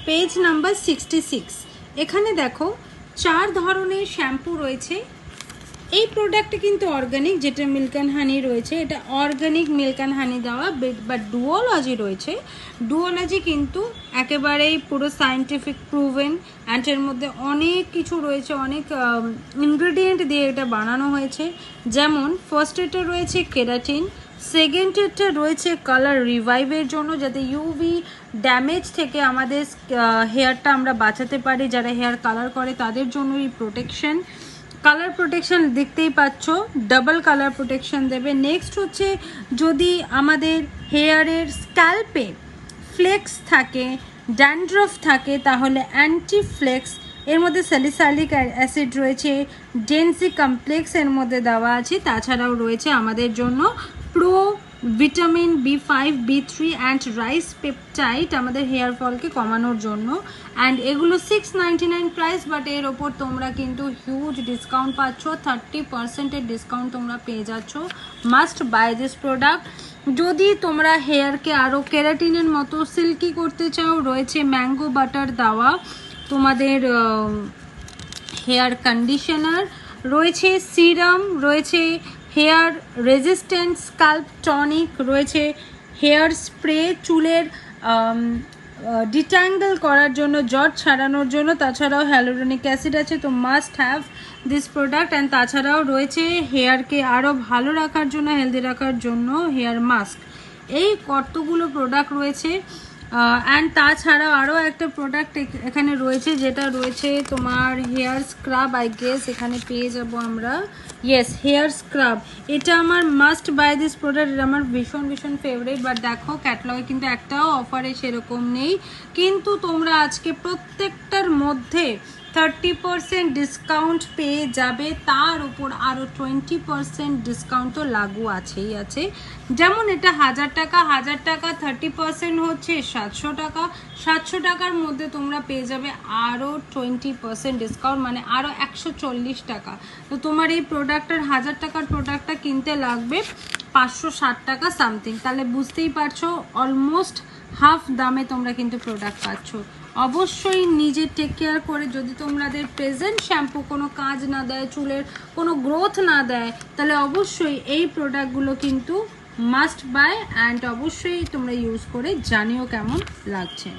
Page number 66। এখানে দেখো 4 ধরনের শ্যাম্পু রয়েছে। এই প্রোডাক্টটা কিন্তু অর্গানিক, যেটা মিল্ক অ্যান্ড হানি রয়েছে এটা অর্গানিক মিল্ক অ্যান্ড হানি দেওয়া, বাট ডুওলজি রয়েছে। ডুওলজি কিন্তু একেবারেই পুরো সায়েন্টিফিক প্রুভেন, অ্যান্ড এর মধ্যে অনেক কিছু রয়েছে, অনেক ইনগ্রেডিয়েন্ট দিয়ে এটা বানানো হয়েছে। যেমন ফার্স্ট এটা রয়েছে কেরাটিন, সেকেন্ড এটা রয়েছে কালার রিভাইভের জন্য, যাতে ইউভি ড্যামেজ থেকে আমাদের হেয়ারটা আমরা বাঁচাতে পারি। যারা হেয়ার কালার করে তাদের জন্য এই প্রোটেকশন, কালার প্রোটেকশন দেখতেই পাচ্ছ, ডাবল কালার প্রোটেকশন দেবে। নেক্সট হচ্ছে যদি আমাদের হেয়ারের স্ক্যাল্পে ফ্লেক্স থাকে, ড্যান্ড্রফ থাকে, তাহলে অ্যান্টি ফ্লেক্স, এর মধ্যে স্যালিসাইলিক অ্যাসিড রয়েছে, ডেন্সি কমপ্লেক্স এর মধ্যে দেওয়া আছে। তাছাড়াও রয়েছে আমাদের জন্য pro vitamin B5, B3 and rice peptide আমাদের হেয়ার ফলকে কমানোর জন্য। অ্যান্ড এগুলো 699 প্রাইস, বাট এর ওপর তোমরা কিন্তু হিউজ ডিসকাউন্ট পাচ্ছ, 30%-এর ডিসকাউন্ট তোমরা পেয়ে যাচ্ছ। Must by this product. যদি তোমরা হেয়ারকে আরও কেরাটিনের মতো সিল্কি করতে চাও, রয়েছে ম্যাঙ্গো বাটার দেওয়া তোমাদের হেয়ার কন্ডিশনার, রয়েছে সিরাম, রয়েছে হেয়ার রেজিস্ট্যান্ট স্কাল্প টনিক, রয়েছে হেয়ার স্প্রে চুলের ডিট্যাঙ্গল করার জন্য, জট ছাড়ানোর জন্য। তাছাড়াও হ্যালুরনিক অ্যাসিড আছে, তো must have this product. And তাছাড়াও রয়েছে হেয়ারকে আরও ভালো রাখার জন্য, হেলদি রাখার জন্য হেয়ার মাস্ক। এই কতগুলো প্রোডাক্ট রয়েছে। অ্যান্ড তাছাড়াও আরও একটা প্রোডাক্ট এখানে রয়েছে, যেটা রয়েছে তোমার হেয়ার স্ক্রাব। আই গেস এখানে পেয়ে যাব আমরা, ইয়েস হেয়ার স্ক্রাব। এটা আমার মাস্ট বাই দিস প্রোডাক্ট, এটা আমার ভীষণ ভীষণ ফেভারিট। বাট দেখো ক্যাটালগে কিন্তু একটাও অফারে সেরকম নেই, কিন্তু তোমরা আজকে প্রত্যেকটার মধ্যে 30% ডিসকাউন্ট পেয়ে যাবে। তার উপর আরও 20% ডিসকাউন্ট তো লাগু আছেই আছে। যেমন এটা 1000 টাকা, 1000 টাকা 30% হচ্ছে 700 টাকা। 700 টাকার মধ্যে তোমরা পেয়ে যাবে আরও 20% ডিসকাউন্ট, মানে আরও 140 টাকা। তো তোমার এই প্রোডাক্টটার 1000 টাকার প্রোডাক্টটা কিনতে লাগবে 560 টাকা সামথিং। তাহলে বুঝতেই পারছো অলমোস্ট হাফ দামে তোমরা কিন্তু প্রোডাক্ট পাচ্ছ। অবশ্যই নিজে টেক কেয়ার করে, যদি তোমাদের প্রেজেন্ট শ্যাম্পু কোনো কাজ না দেয়, চুলের কোনো গ্রোথ না দেয়, তাহলে অবশ্যই এই প্রোডাক্টগুলো কিন্তু মাস্ট বাই। অ্যান্ড অবশ্যই তোমরা ইউজ করে জানিও কেমন লাগছে।